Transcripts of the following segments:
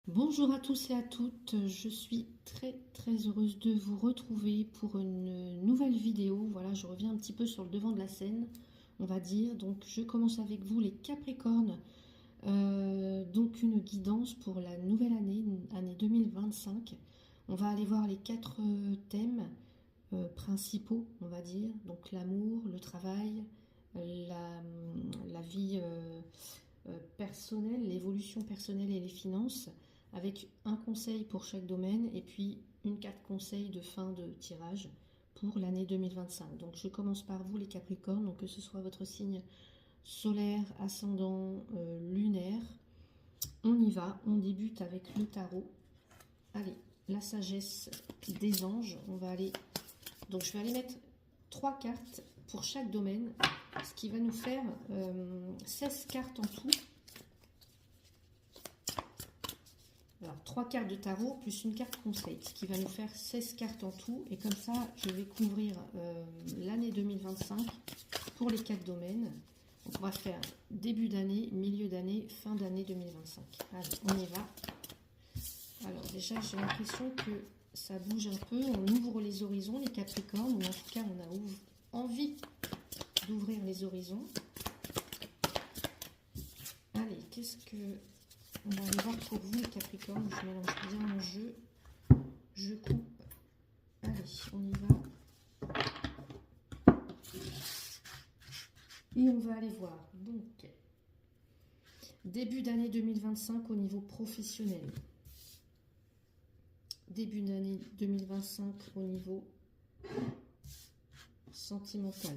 Bonjour à tous et à toutes, je suis très heureuse de vous retrouver pour une nouvelle vidéo. Voilà, je reviens un petit peu sur le devant de la scène, on va dire. Donc je commence avec vous les Capricornes, donc une guidance pour la nouvelle année, année 2025. On va aller voir les quatre thèmes principaux, on va dire. Donc l'amour, le travail, la vie personnelle, l'évolution personnelle et les finances, avec un conseil pour chaque domaine et puis une carte conseil de fin de tirage pour l'année 2025. Donc je commence par vous les Capricornes, donc que ce soit votre signe solaire, ascendant, lunaire. On y va, on débute avec le tarot. Allez, la sagesse des anges, on va aller... Donc je vais aller mettre 3 cartes pour chaque domaine, ce qui va nous faire 16 cartes en tout. Alors, 3 cartes de tarot plus une carte conseil, ce qui va nous faire 16 cartes en tout. Et comme ça, je vais couvrir l'année 2025 pour les 4 domaines. Donc, on va faire début d'année, milieu d'année, fin d'année 2025. Allez, on y va. Alors, déjà, j'ai l'impression que ça bouge un peu. On ouvre les horizons, les Capricornes, ou en tout cas, on a envie d'ouvrir les horizons. Allez, qu'est-ce que... On va aller voir pour vous, les Capricornes. Je mélange bien mon jeu. Je coupe. Allez, on y va. Et on va aller voir. Donc, début d'année 2025 au niveau professionnel. Début d'année 2025 au niveau sentimental.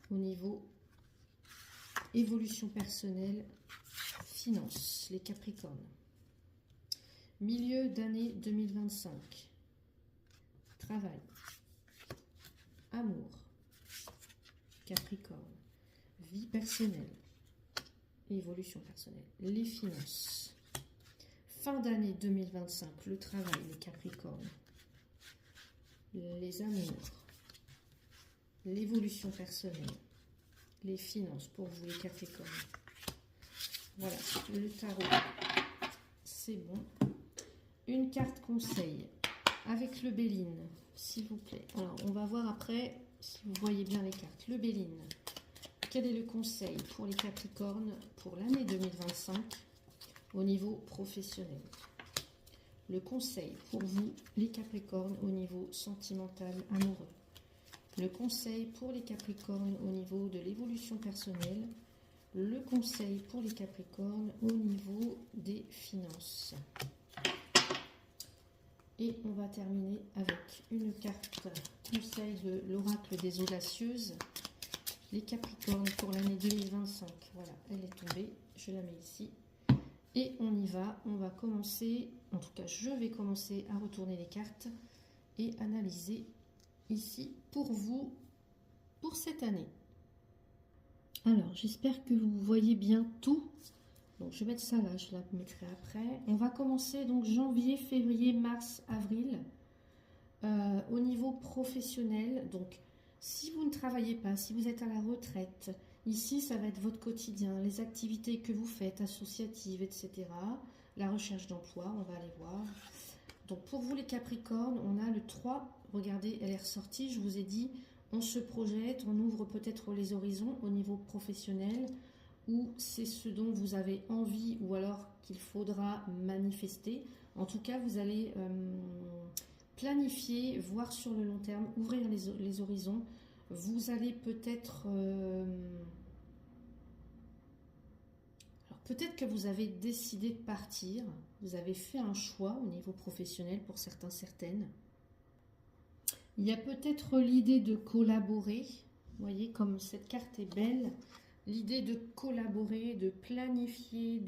Au niveau évolution personnelle. Finance, les Capricornes. Milieu d'année 2025. Travail. Amour. Capricorne. Vie personnelle. Évolution personnelle. Les finances. Fin d'année 2025. Le travail, les Capricornes. Les amours. L'évolution personnelle. Les finances pour vous, les Capricornes. Voilà, le tarot, c'est bon. Une carte conseil avec le Béline, s'il vous plaît. Alors, on va voir après si vous voyez bien les cartes. Le Béline, quel est le conseil pour les Capricornes pour l'année 2025 au niveau professionnel? Le conseil pour vous, les Capricornes, au niveau sentimental, amoureux. Le conseil pour les Capricornes au niveau de l'évolution personnelle. Le conseil pour les Capricornes au niveau des finances. Et on va terminer avec une carte conseil de l'oracle des audacieuses. Les Capricornes pour l'année 2025. Voilà, elle est tombée. Je la mets ici. Et on y va. On va commencer, en tout cas je vais commencer à retourner les cartes et analyser ici pour vous pour cette année. Alors, j'espère que vous voyez bien tout. Donc, je vais mettre ça là, je la mettrai après. On va commencer donc janvier, février, mars, avril. Au niveau professionnel, donc si vous ne travaillez pas, si vous êtes à la retraite, ici ça va être votre quotidien, les activités que vous faites, associatives, etc. La recherche d'emploi, on va aller voir. Donc pour vous les Capricornes, on a le 3, regardez, elle est ressortie, je vous ai dit, on se projette, on ouvre peut-être les horizons au niveau professionnel, ou c'est ce dont vous avez envie, ou alors qu'il faudra manifester. En tout cas, vous allez planifier, voir sur le long terme, ouvrir les horizons. Vous allez peut-être... peut-être que vous avez décidé de partir, vous avez fait un choix au niveau professionnel pour certains, certaines. Il y a peut-être l'idée de collaborer, vous voyez comme cette carte est belle, l'idée de collaborer, de planifier,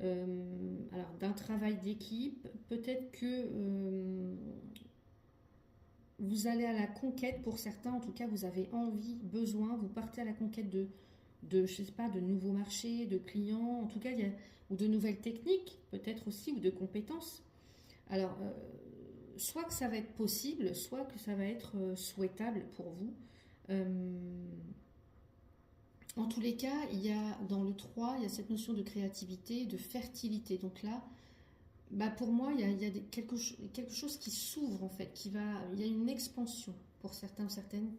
alors d'un travail d'équipe, peut-être que vous allez à la conquête, pour certains en tout cas vous avez envie, besoin, vous partez à la conquête de je sais pas, de nouveaux marchés, de clients, en tout cas, ou de nouvelles techniques, peut-être aussi, ou de compétences. Alors, soit que ça va être possible, soit que ça va être souhaitable pour vous. En tous les cas, il y a dans le 3, il y a cette notion de créativité, de fertilité. Donc là, bah pour moi, il y a quelque chose qui s'ouvre en fait, il y a une expansion pour certains ou certaines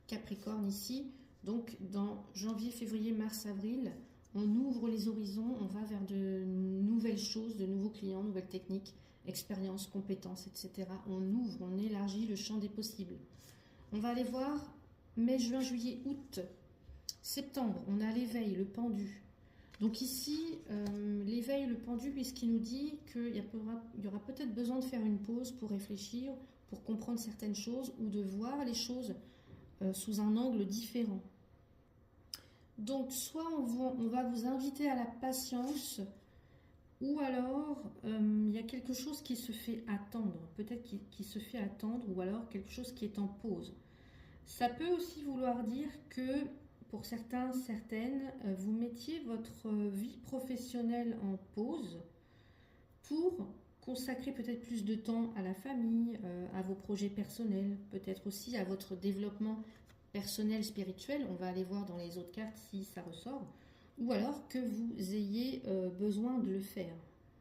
Capricornes ici. Donc dans janvier, février, mars, avril, on ouvre les horizons, on va vers de nouvelles choses, de nouveaux clients, nouvelles techniques, expériences, compétences, etc. On ouvre, on élargit le champ des possibles. On va aller voir mai, juin, juillet, août, septembre. On a l'éveil, le pendu. Donc ici, l'éveil, le pendu, puisqu'il nous dit qu'il y aura peut-être besoin de faire une pause pour réfléchir, pour comprendre certaines choses ou de voir les choses sous un angle différent. Donc soit on va vous inviter à la patience, ou alors il y a quelque chose qui se fait attendre, peut-être qui se fait attendre, ou alors quelque chose qui est en pause. Ça peut aussi vouloir dire que pour certains, certaines, vous mettiez votre vie professionnelle en pause pour consacrer peut-être plus de temps à la famille, à vos projets personnels, peut-être aussi à votre développement personnel, spirituel. On va aller voir dans les autres cartes si ça ressort. Ou alors que vous ayez besoin de le faire.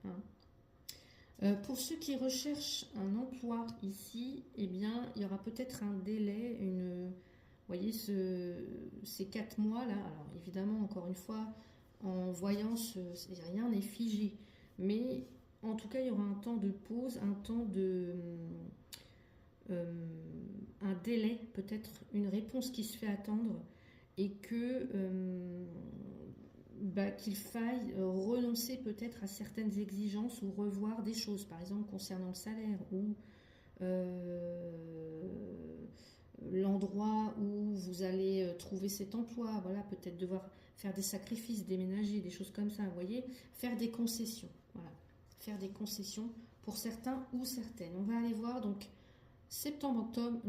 Hein. Pour ceux qui recherchent un emploi ici, eh bien, il y aura peut-être un délai, vous voyez, ces 4 mois-là. Alors, évidemment, encore une fois, en voyance, rien n'est figé. Mais, en tout cas, il y aura un temps de pause, un temps de... un délai, peut-être une réponse qui se fait attendre et que... qu'il faille renoncer peut-être à certaines exigences ou revoir des choses, par exemple concernant le salaire ou l'endroit où vous allez trouver cet emploi, voilà, peut-être devoir faire des sacrifices, déménager, des choses comme ça, vous voyez, faire des concessions, voilà, faire des concessions pour certains ou certaines. On va aller voir donc septembre, octobre,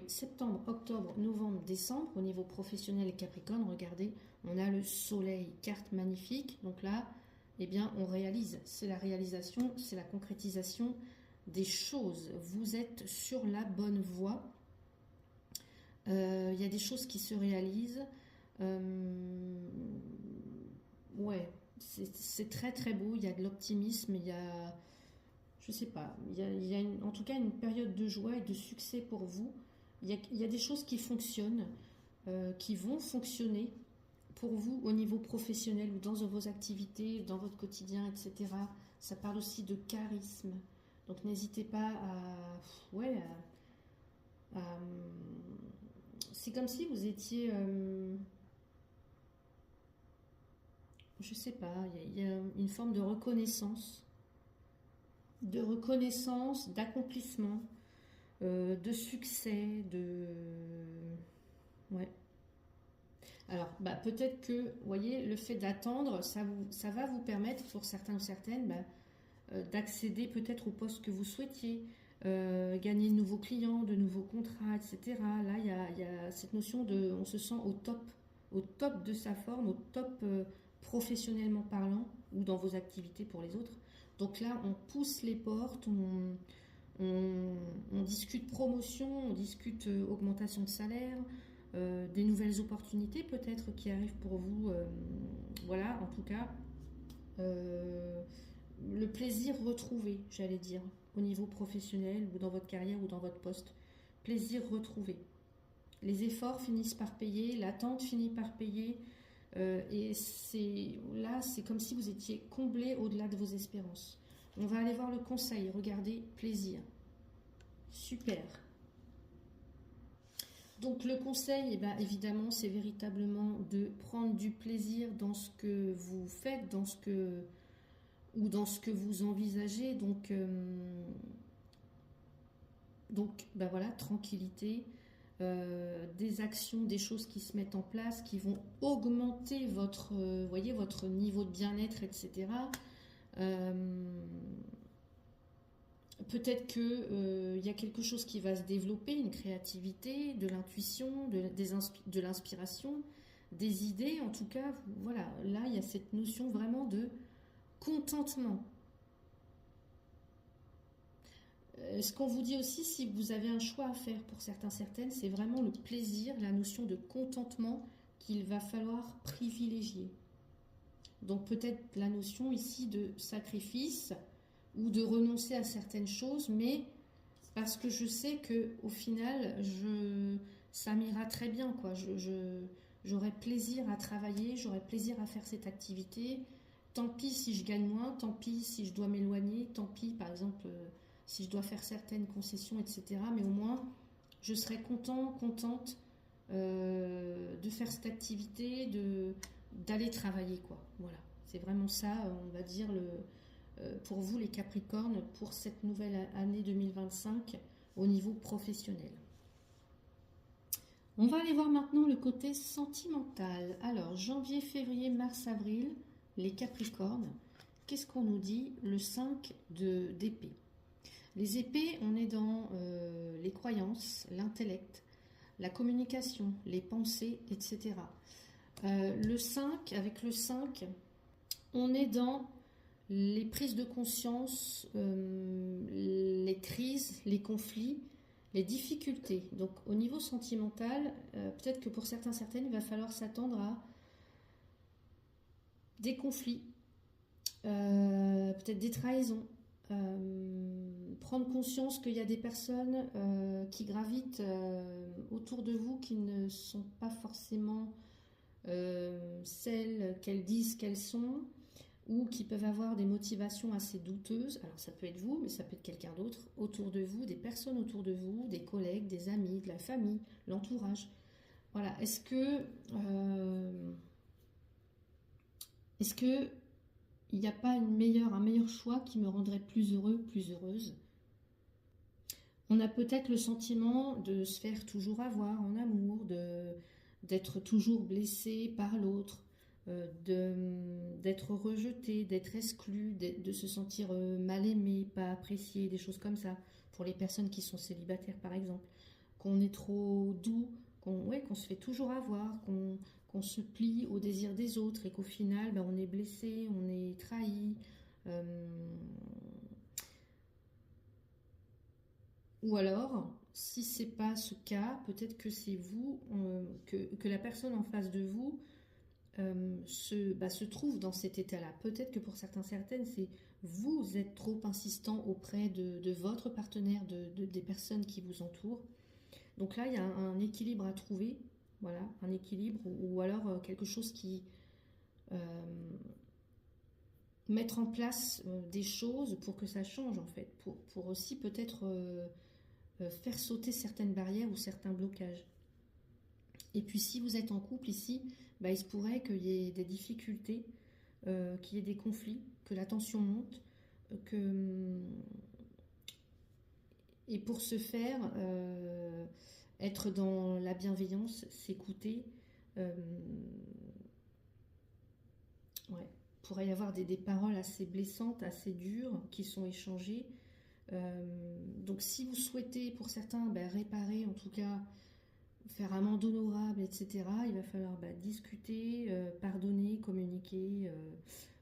septembre, octobre, novembre, décembre, au niveau professionnel et Capricorne, regardez, on a le soleil, carte magnifique, donc là, eh bien, on réalise, c'est la réalisation, c'est la concrétisation des choses, vous êtes sur la bonne voie, il y a des choses qui se réalisent, ouais, c'est très très beau, il y a de l'optimisme, il y a... Je sais pas, il y a en tout cas une période de joie et de succès pour vous. Il y a des choses qui fonctionnent, qui vont fonctionner pour vous au niveau professionnel ou dans vos activités, dans votre quotidien, etc. Ça parle aussi de charisme. Donc n'hésitez pas c'est comme si vous étiez... je sais pas, il y a une forme de reconnaissance d'accomplissement, de succès, ouais. Alors, peut-être que, vous voyez, le fait d'attendre, ça va vous permettre, pour certains ou certaines, d'accéder peut-être au poste que vous souhaitiez, gagner de nouveaux clients, de nouveaux contrats, etc. Là, il y a cette notion de, on se sent au top de sa forme, au top professionnellement parlant, ou dans vos activités pour les autres. Donc là, on pousse les portes, on discute promotion, on discute augmentation de salaire, des nouvelles opportunités peut-être qui arrivent pour vous. Voilà, en tout cas, le plaisir retrouvé, j'allais dire, au niveau professionnel ou dans votre carrière ou dans votre poste. Plaisir retrouvé. Les efforts finissent par payer, l'attente finit par payer. Et c'est comme si vous étiez comblé au-delà de vos espérances. On va aller voir le conseil. Regardez, plaisir. Super. Donc le conseil, évidemment, c'est véritablement de prendre du plaisir dans ce que vous faites, dans ce que vous envisagez. Donc voilà, tranquillité. Des actions, des choses qui se mettent en place, qui vont augmenter votre niveau de bien-être, etc. Peut-être qu'il y a quelque chose qui va se développer, une créativité, de l'intuition, de l'inspiration, des idées. En tout cas, voilà, là, il y a cette notion vraiment de contentement. Ce qu'on vous dit aussi, si vous avez un choix à faire pour certains, certaines, c'est vraiment le plaisir, la notion de contentement qu'il va falloir privilégier. Donc peut-être la notion ici de sacrifice ou de renoncer à certaines choses, mais parce que je sais que au final, ça m'ira très bien, quoi. J'aurai plaisir à travailler, j'aurai plaisir à faire cette activité. Tant pis si je gagne moins, tant pis si je dois m'éloigner, tant pis par exemple si je dois faire certaines concessions, etc. Mais au moins, je serai contente de faire cette activité, d'aller travailler, quoi. Voilà, c'est vraiment ça, on va dire, pour vous les Capricornes, pour cette nouvelle année 2025 au niveau professionnel. On va aller voir maintenant le côté sentimental. Alors, janvier, février, mars, avril, les Capricornes, qu'est-ce qu'on nous dit? Le 5 d'épée. Les épées, on est dans les croyances, l'intellect, la communication, les pensées, etc. Le 5, avec le 5, on est dans les prises de conscience, les crises, les conflits, les difficultés. Donc au niveau sentimental, peut-être que pour certaines, il va falloir s'attendre à des conflits, peut-être des trahisons, prendre conscience qu'il y a des personnes qui gravitent autour de vous qui ne sont pas forcément celles qu'elles disent qu'elles sont, ou qui peuvent avoir des motivations assez douteuses. Alors ça peut être vous, mais ça peut être quelqu'un d'autre autour de vous, des personnes autour de vous, des collègues, des amis, de la famille, l'entourage. Voilà, est-ce que il n'y a pas un meilleur choix qui me rendrait plus heureux, plus heureuse? On a peut-être le sentiment de se faire toujours avoir en amour, d'être toujours blessé par l'autre, d'être rejeté, d'être exclu, de se sentir mal aimé, pas apprécié, des choses comme ça. Pour les personnes qui sont célibataires par exemple, qu'on est trop doux, qu'on se fait toujours avoir, qu'on se plie au désir des autres et qu'au final ben, on est blessé, on est trahi. Ou alors, si c'est pas ce cas, peut-être que c'est vous, que la personne en face de vous se trouve dans cet état-là. Peut-être que pour certaines, c'est vous êtes trop insistant auprès de votre partenaire, des personnes qui vous entourent. Donc là, il y a un équilibre à trouver, voilà, un équilibre, ou alors quelque chose qui... mettre en place des choses pour que ça change, en fait, pour aussi peut-être faire sauter certaines barrières ou certains blocages. Et puis si vous êtes en couple ici, bah, il se pourrait qu'il y ait des difficultés, qu'il y ait des conflits, que la tension monte, et pour ce faire, être dans la bienveillance, s'écouter, ouais, pourrait y avoir des paroles assez blessantes, assez dures, qui sont échangées. Donc si vous souhaitez, pour certains, réparer, en tout cas, faire amende honorable, etc., il va falloir discuter, pardonner, communiquer,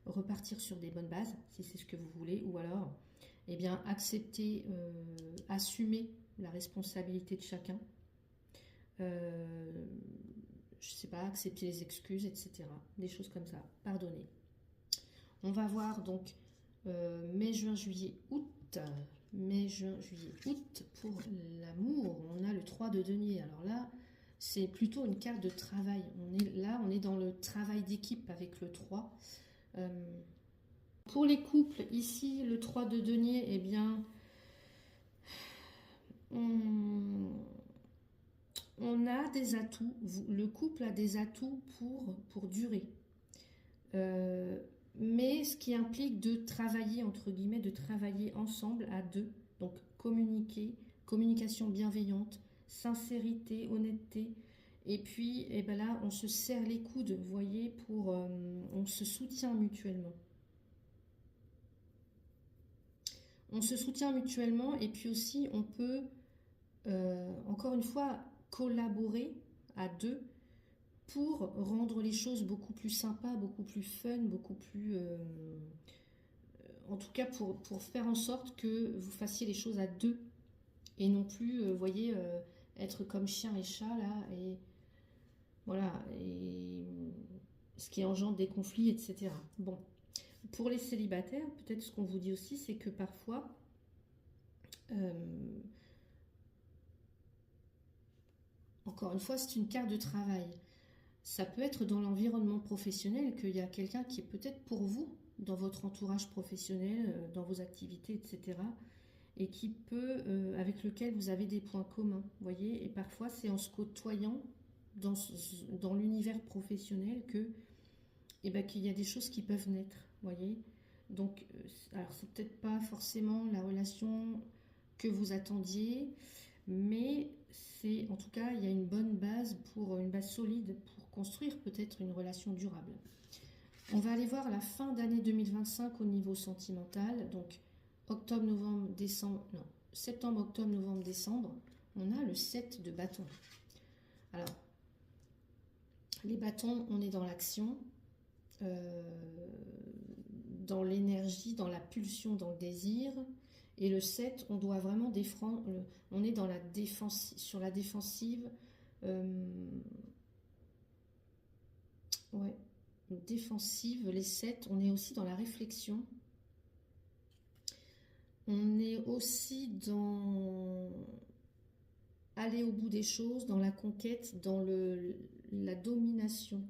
repartir sur des bonnes bases, si c'est ce que vous voulez, ou alors accepter, assumer la responsabilité de chacun, je sais pas, accepter les excuses, etc., des choses comme ça, pardonner. On va voir donc mai, juin, juillet, août. Mai, juin, juillet, août. Pour l'amour, on a le 3 de denier. Alors là, c'est plutôt une carte de travail. On est dans le travail d'équipe avec le 3. Pour les couples, ici, le 3 de denier, eh bien, on a des atouts. Le couple a des atouts pour durer. Mais ce qui implique de travailler, entre guillemets, de travailler ensemble à deux. Donc communiquer, communication bienveillante, sincérité, honnêteté. Et puis là, on se serre les coudes, vous voyez, on se soutient mutuellement. On se soutient mutuellement et puis aussi on peut, encore une fois, collaborer à deux pour rendre les choses beaucoup plus sympas, beaucoup plus fun, beaucoup plus... en tout cas, pour faire en sorte que vous fassiez les choses à deux. Et non plus, vous voyez, être comme chien et chat, là, et Voilà, et ce qui engendre des conflits, etc. Bon, pour les célibataires, peut-être ce qu'on vous dit aussi, c'est que parfois, encore une fois, c'est une carte de travail. Ça peut être dans l'environnement professionnel qu'il y a quelqu'un qui est peut-être pour vous, dans votre entourage professionnel, dans vos activités, etc. Et qui peut, avec lequel vous avez des points communs, voyez. Et parfois, c'est en se côtoyant dans l'univers professionnel que, eh ben, qu'il y a des choses qui peuvent naître, voyez. Donc, alors c'est peut-être pas forcément la relation que vous attendiez, mais c'est, en tout cas, il y a une bonne base une base solide pour construire peut-être une relation durable. On va aller voir la fin d'année 2025 au niveau sentimental. Donc, octobre, novembre, décembre, non, septembre, octobre, novembre, décembre, on a le 7 de bâton. Alors, les bâtons, on est dans l'action, dans l'énergie, dans la pulsion, dans le désir. Et le 7, on doit vraiment défendre, on est dans la défense, sur la défensive. Ouais, défensive, les 7, on est aussi dans la réflexion. On est aussi dans aller au bout des choses, dans la conquête, dans la domination.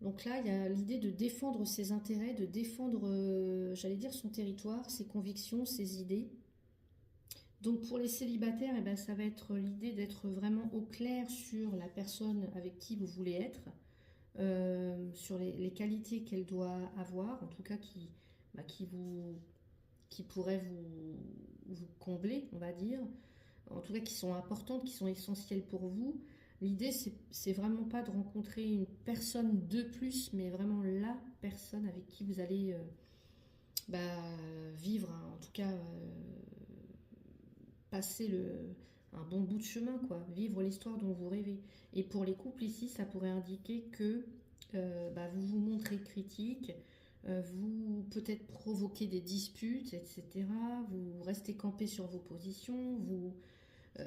Donc là, il y a l'idée de défendre ses intérêts, de défendre, j'allais dire, son territoire, ses convictions, ses idées. Donc pour les célibataires, eh ben, ça va être l'idée d'être vraiment au clair sur la personne avec qui vous voulez être, sur les qualités qu'elle doit avoir, en tout cas qui pourraient vous combler, on va dire, en tout cas qui sont importantes, qui sont essentielles pour vous. L'idée, c'est vraiment pas de rencontrer une personne de plus, mais vraiment la personne avec qui vous allez vivre, hein, en tout cas passer un bon bout de chemin, quoi, vivre l'histoire dont vous rêvez. Et pour les couples ici, ça pourrait indiquer que vous vous montrez critique, vous peut-être provoquez des disputes, etc. Vous restez campé sur vos positions,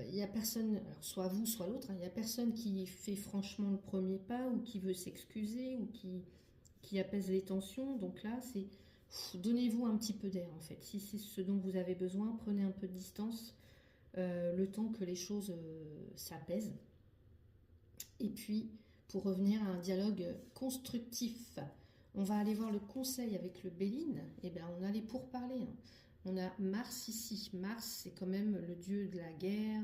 il n'y a personne, alors soit vous, soit l'autre, hein, il n'y a personne qui fait franchement le premier pas ou qui veut s'excuser ou qui apaise les tensions. Donc là, c'est donnez-vous un petit peu d'air en fait. Si c'est ce dont vous avez besoin, prenez un peu de distance le temps que les choses s'apaisent. Et puis, pour revenir à un dialogue constructif, on va aller voir le conseil avec le Béline. Et bien, on a les pourparlers. Hein. On a Mars ici. Mars, c'est quand même le dieu de la guerre,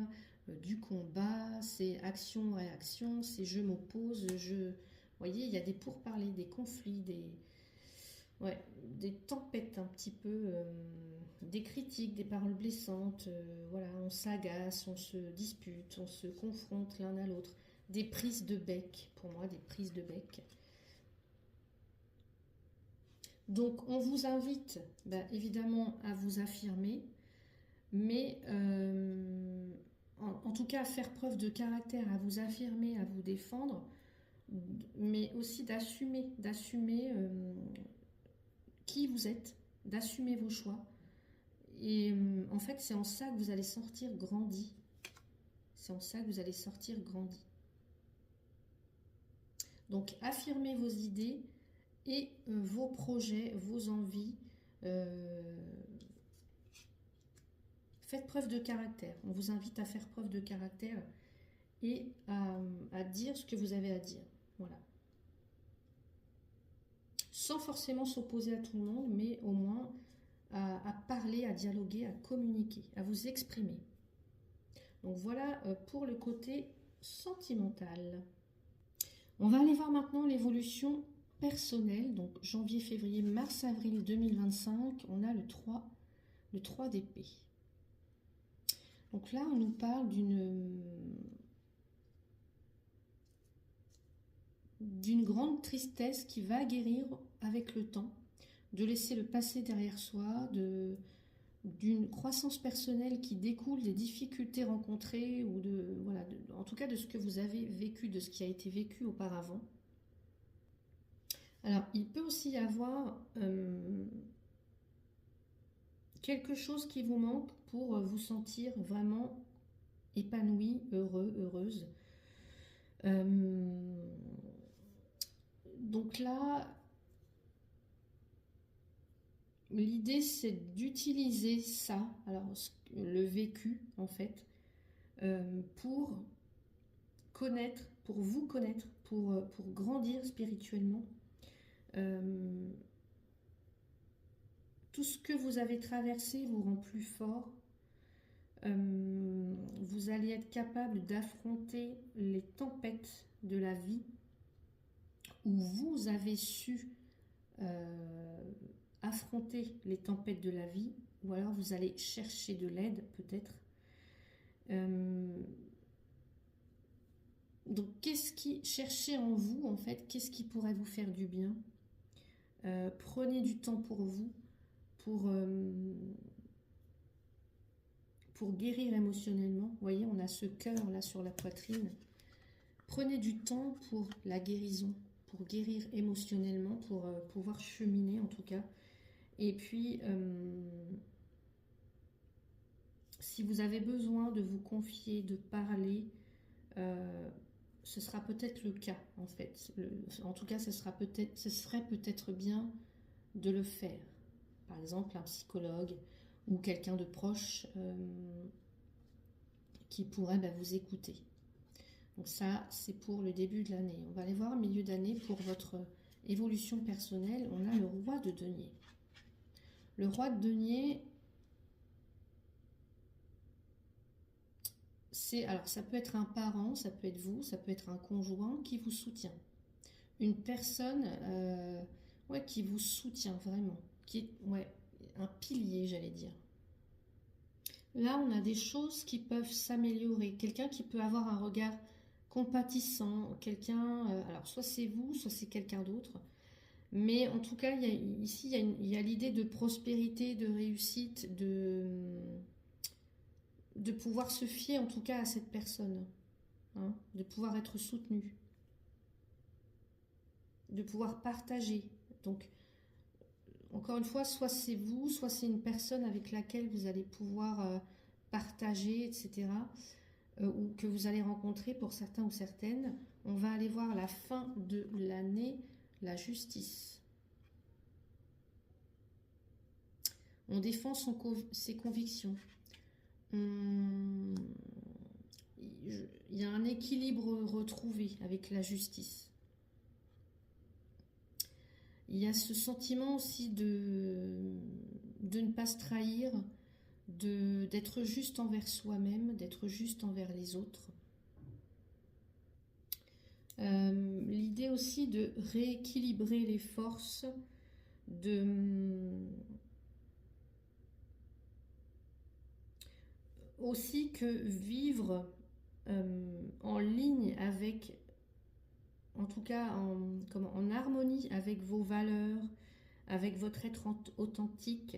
du combat, c'est action-réaction, c'est je m'oppose, je... Vous voyez, il y a des pourparlers, des conflits, des tempêtes un petit peu, des critiques, des paroles blessantes, voilà, on s'agace, on se dispute, on se confronte l'un à l'autre. Des prises de bec, pour moi, des prises de bec. Donc, on vous invite, évidemment, à vous affirmer, mais en tout cas, à faire preuve de caractère, à vous affirmer, à vous défendre, mais aussi d'assumer qui vous êtes, d'assumer vos choix. Et en fait, c'est en ça que vous allez sortir grandi. C'est en ça que vous allez sortir grandi. Donc, affirmez vos idées et vos projets, vos envies. Faites preuve de caractère. On vous invite à faire preuve de caractère et à dire ce que vous avez à dire. Voilà. Sans forcément s'opposer à tout le monde, mais au moins à parler, à dialoguer, à communiquer, à vous exprimer. Donc voilà pour le côté sentimental. On va aller voir maintenant l'évolution personnelle. Donc janvier, février, mars, avril 2025. On a le 3 d'épée. Donc là, on nous parle d'une grande tristesse qui va guérir avec le temps, de laisser le passé derrière soi, d'une croissance personnelle qui découle des difficultés rencontrées ou en tout cas de ce que vous avez vécu, de ce qui a été vécu auparavant. Alors, il peut aussi y avoir quelque chose qui vous manque pour vous sentir vraiment épanoui, heureux, heureuse. Donc là, l'idée c'est d'utiliser ça, alors le vécu en fait, pour connaître, pour vous connaître, pour grandir spirituellement. Tout ce que vous avez traversé vous rend plus fort. Vous allez être capable d'affronter les tempêtes de la vie où vous avez su affronter les tempêtes de la vie, ou alors vous allez chercher de l'aide peut-être. Donc cherchez en vous en fait, qu'est-ce qui pourrait vous faire du bien. Prenez du temps pour vous, pour guérir émotionnellement. Vous voyez, on a ce cœur là sur la poitrine. Prenez du temps pour la guérison, pour guérir émotionnellement, pour pouvoir cheminer en tout cas. Et puis, si vous avez besoin de vous confier, de parler, ce sera peut-être le cas en fait. En tout cas, ce serait peut-être bien de le faire. Par exemple, un psychologue ou quelqu'un de proche qui pourrait vous écouter. Donc ça, c'est pour le début de l'année. On va aller voir milieu d'année pour votre évolution personnelle. On a le roi de denier. Le roi de denier, alors ça peut être un parent, ça peut être vous, ça peut être un conjoint qui vous soutient. Une personne qui vous soutient vraiment, qui est un pilier, j'allais dire. Là, on a des choses qui peuvent s'améliorer. Quelqu'un qui peut avoir un regard compatissant, quelqu'un, alors soit c'est vous, soit c'est quelqu'un d'autre. Mais en tout cas, ici, il y a l'idée de prospérité, de réussite, de pouvoir se fier en tout cas à cette personne, hein, de pouvoir être soutenu, de pouvoir partager. Donc, encore une fois, soit c'est vous, soit c'est une personne avec laquelle vous allez pouvoir partager, etc. Ou que vous allez rencontrer pour certains ou certaines. On va aller voir la fin de l'année, la justice. On défend ses convictions. Il y a un équilibre retrouvé avec la justice. Il y a ce sentiment aussi de ne pas se trahir, d'être juste envers soi-même, d'être juste envers les autres. L'idée aussi de rééquilibrer les forces, aussi que vivre en ligne avec, en tout cas en harmonie avec vos valeurs, avec votre être authentique,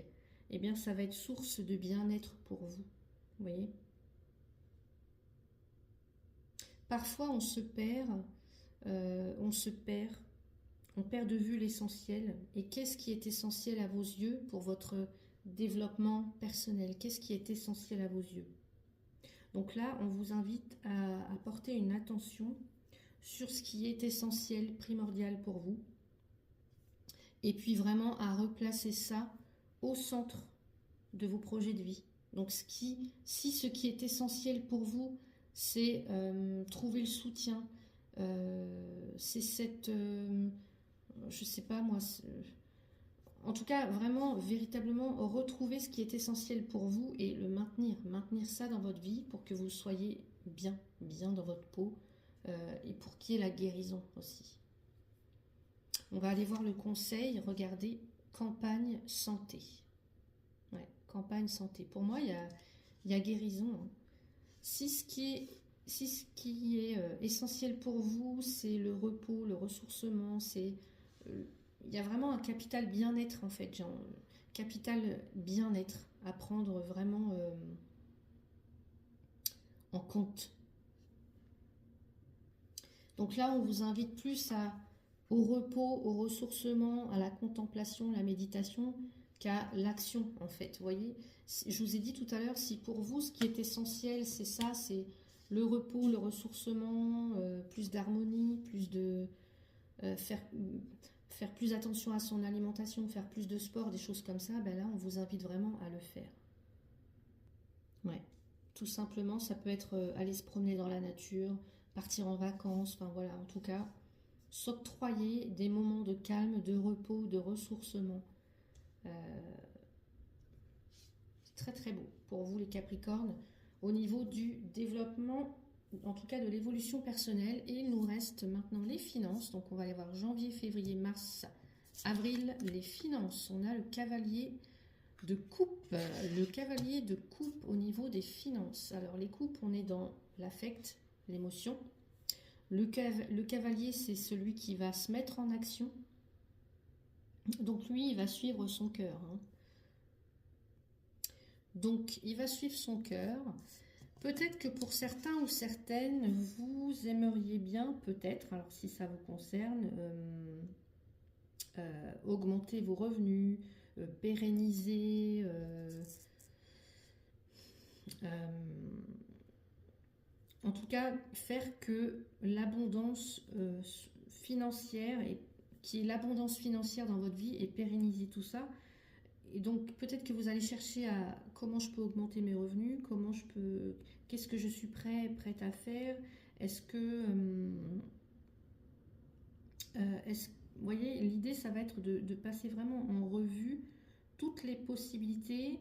eh bien ça va être source de bien-être pour vous. Vous voyez ? Parfois on se perd, on perd de vue l'essentiel. Et qu'est-ce qui est essentiel à vos yeux pour votre développement personnel? Qu'est-ce qui est essentiel à vos yeux? Donc là, on vous invite à porter une attention sur ce qui est essentiel, primordial pour vous. Et puis vraiment à replacer ça au centre de vos projets de vie. Donc si ce qui est essentiel pour vous, c'est trouver le soutien, c'est cette... je sais pas moi... En tout cas, vraiment, véritablement, retrouver ce qui est essentiel pour vous et le maintenir. Maintenir ça dans votre vie pour que vous soyez bien dans votre peau et pour qu'il y ait la guérison aussi. On va aller voir le conseil, regardez, campagne santé. Ouais, campagne santé. Pour moi, il y a guérison. Hein. Si ce qui est essentiel pour vous, c'est le repos, le ressourcement, c'est... il y a vraiment un capital bien-être en fait, genre, capital bien-être à prendre vraiment en compte. Donc là, on vous invite plus au repos, au ressourcement, à la contemplation, la méditation, qu'à l'action en fait. Vous voyez, je vous ai dit tout à l'heure, si pour vous, ce qui est essentiel, c'est ça, c'est le repos, le ressourcement, plus d'harmonie, plus de faire plus attention à son alimentation, faire plus de sport, des choses comme ça, ben là, on vous invite vraiment à le faire. Ouais, tout simplement, ça peut être aller se promener dans la nature, partir en vacances, enfin voilà, en tout cas, s'octroyer des moments de calme, de repos, de ressourcement. Très très beau pour vous les Capricornes au niveau du développement, en tout cas de l'évolution personnelle. Et il nous reste maintenant les finances, donc on va aller voir janvier, février, mars, avril, les finances. On a le cavalier de coupe, le cavalier de coupe au niveau des finances. Alors les coupes, on est dans l'affect, l'émotion. Le cavalier, c'est celui qui va se mettre en action. Donc lui, il va suivre son cœur. Donc il va suivre son cœur. Peut-être que pour certains ou certaines, vous aimeriez bien, peut-être, alors si ça vous concerne, augmenter vos revenus, pérenniser, en tout cas faire que l'abondance financière, et qu'il y ait l'abondance financière dans votre vie et pérenniser tout ça. Et donc peut-être que vous allez chercher à comment je peux augmenter mes revenus, qu'est-ce que je suis prête à faire, est-ce que, vous voyez, l'idée ça va être de passer vraiment en revue toutes les possibilités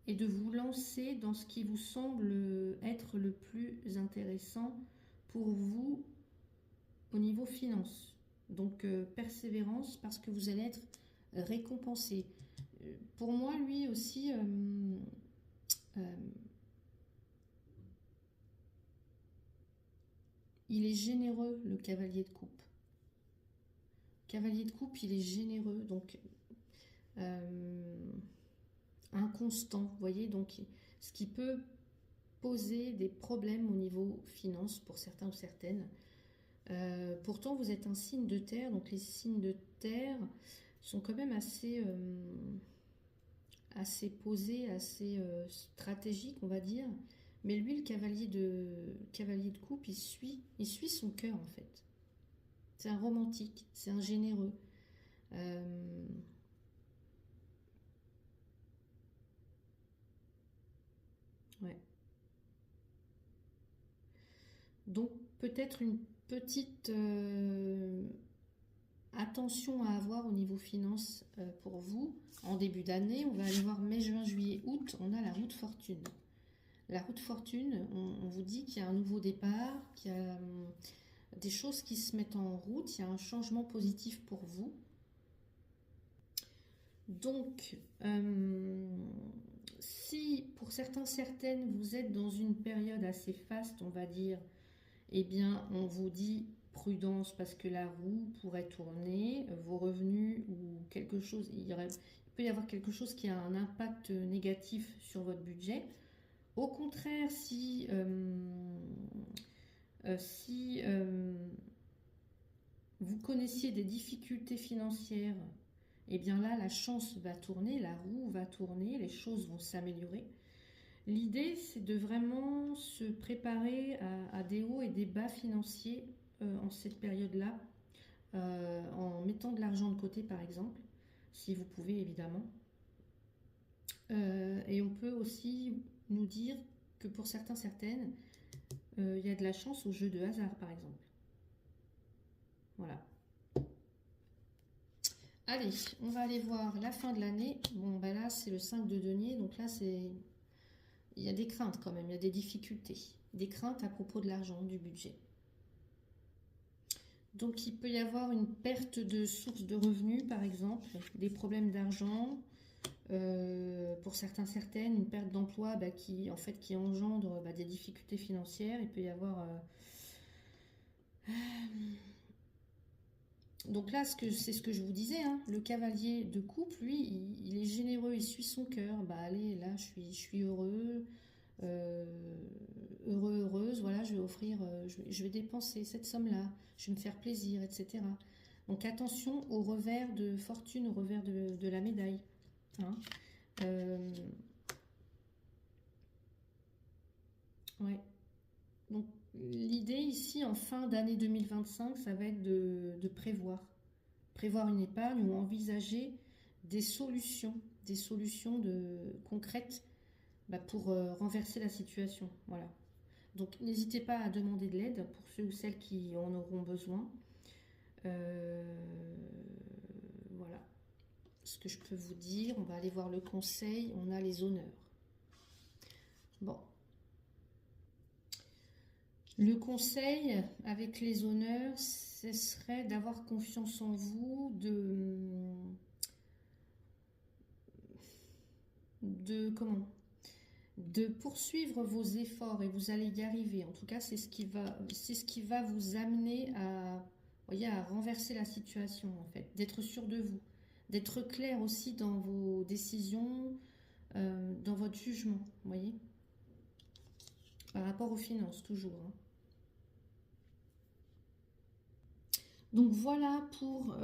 et de vous lancer dans ce qui vous semble être le plus intéressant pour vous au niveau finance. Donc persévérance parce que vous allez être récompensé. Pour moi, lui aussi, il est généreux, le cavalier de coupe. Cavalier de coupe, il est généreux, donc inconstant, vous voyez, donc ce qui peut poser des problèmes au niveau finance pour certains ou certaines. Pourtant, vous êtes un signe de terre, donc les signes de terre sont quand même assez posés, assez stratégiques, on va dire. Mais lui, le cavalier de coupe, il suit son cœur, en fait. C'est un romantique, c'est un généreux. Ouais. Donc, peut-être une petite attention à avoir au niveau finance pour vous. En début d'année, on va aller voir mai, juin, juillet, août, on a la roue de fortune. La roue de fortune, on vous dit qu'il y a un nouveau départ, qu'il y a des choses qui se mettent en route, il y a un changement positif pour vous. Donc, si pour certains, certaines, vous êtes dans une période assez faste, on va dire, eh bien, on vous dit prudence parce que la roue pourrait tourner, vos revenus ou quelque chose, il peut y avoir quelque chose qui a un impact négatif sur votre budget. Au contraire, si vous connaissiez des difficultés financières, eh bien là, la chance va tourner, la roue va tourner, les choses vont s'améliorer. L'idée, c'est de vraiment se préparer à des hauts et des bas financiers en cette période-là, en mettant de l'argent de côté, par exemple, si vous pouvez, évidemment. Et on peut aussi nous dire que pour certains, certaines, il y a de la chance au jeu de hasard, par exemple. Voilà. Allez, on va aller voir la fin de l'année. Bon, ben là, c'est le 5 de denier, donc là, il y a des craintes quand même, il y a des difficultés. Des craintes à propos de l'argent, du budget. Donc, il peut y avoir une perte de source de revenus, par exemple, des problèmes d'argent. Pour certains, certaines, une perte d'emploi qui engendre des difficultés financières. Il peut y avoir... Donc là, c'est ce que je vous disais, hein, le cavalier de coupe, lui, il est généreux, il suit son cœur. Allez, là, je suis heureux, heureuse, voilà, je vais offrir, je vais dépenser cette somme-là, je vais me faire plaisir, etc. Donc attention au revers de fortune, au revers de la médaille. Hein. Ouais. Donc l'idée ici, en fin d'année 2025, ça va être de prévoir. Prévoir une épargne ou envisager des solutions concrètes pour renverser la situation. Voilà. Donc n'hésitez pas à demander de l'aide pour ceux ou celles qui en auront besoin. Voilà ce que je peux vous dire. On va aller voir le conseil. On a les honneurs. Bon. Le conseil avec les honneurs, ce serait d'avoir confiance en vous, de poursuivre vos efforts et vous allez y arriver. En tout cas, c'est ce qui va vous amener à renverser la situation, en fait, d'être sûr de vous, d'être clair aussi dans vos décisions, dans votre jugement, vous voyez, par rapport aux finances, toujours. Hein. Donc voilà pour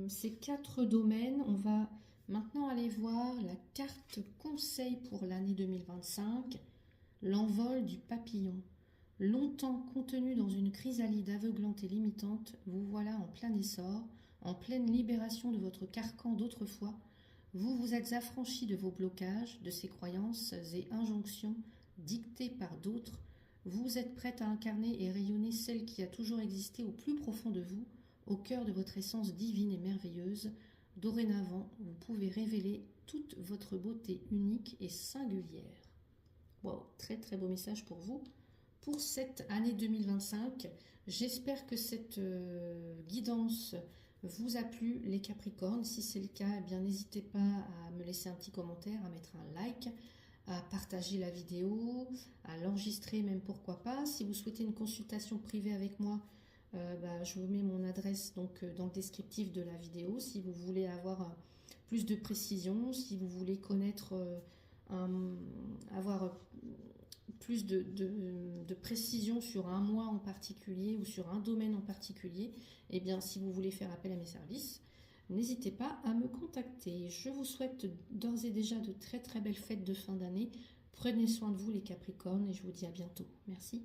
ces 4 domaines. On va maintenant aller voir la carte conseil pour l'année 2025, l'envol du papillon. Longtemps contenu dans une chrysalide aveuglante et limitante, vous voilà en plein essor, en pleine libération de votre carcan d'autrefois. Vous vous êtes affranchi de vos blocages, de ces croyances et injonctions dictées par d'autres. Vous êtes prête à incarner et rayonner celle qui a toujours existé au plus profond de vous, au cœur de votre essence divine et merveilleuse. Dorénavant, vous pouvez révéler toute votre beauté unique et singulière. Wow, très très beau message pour vous. Pour cette année 2025, j'espère que cette guidance vous a plu, les Capricornes. Si c'est le cas, eh bien n'hésitez pas à me laisser un petit commentaire, à mettre un like, à partager la vidéo, à l'enregistrer même, pourquoi pas. Si vous souhaitez une consultation privée avec moi, je vous mets mon adresse donc dans le descriptif de la vidéo. Si vous voulez avoir plus de précision, si vous voulez connaître, avoir plus de précision sur un mois en particulier ou sur un domaine en particulier, eh bien si vous voulez faire appel à mes services, n'hésitez pas à me contacter. Je vous souhaite d'ores et déjà de très très belles fêtes de fin d'année. Prenez soin de vous les Capricornes et je vous dis à bientôt. Merci.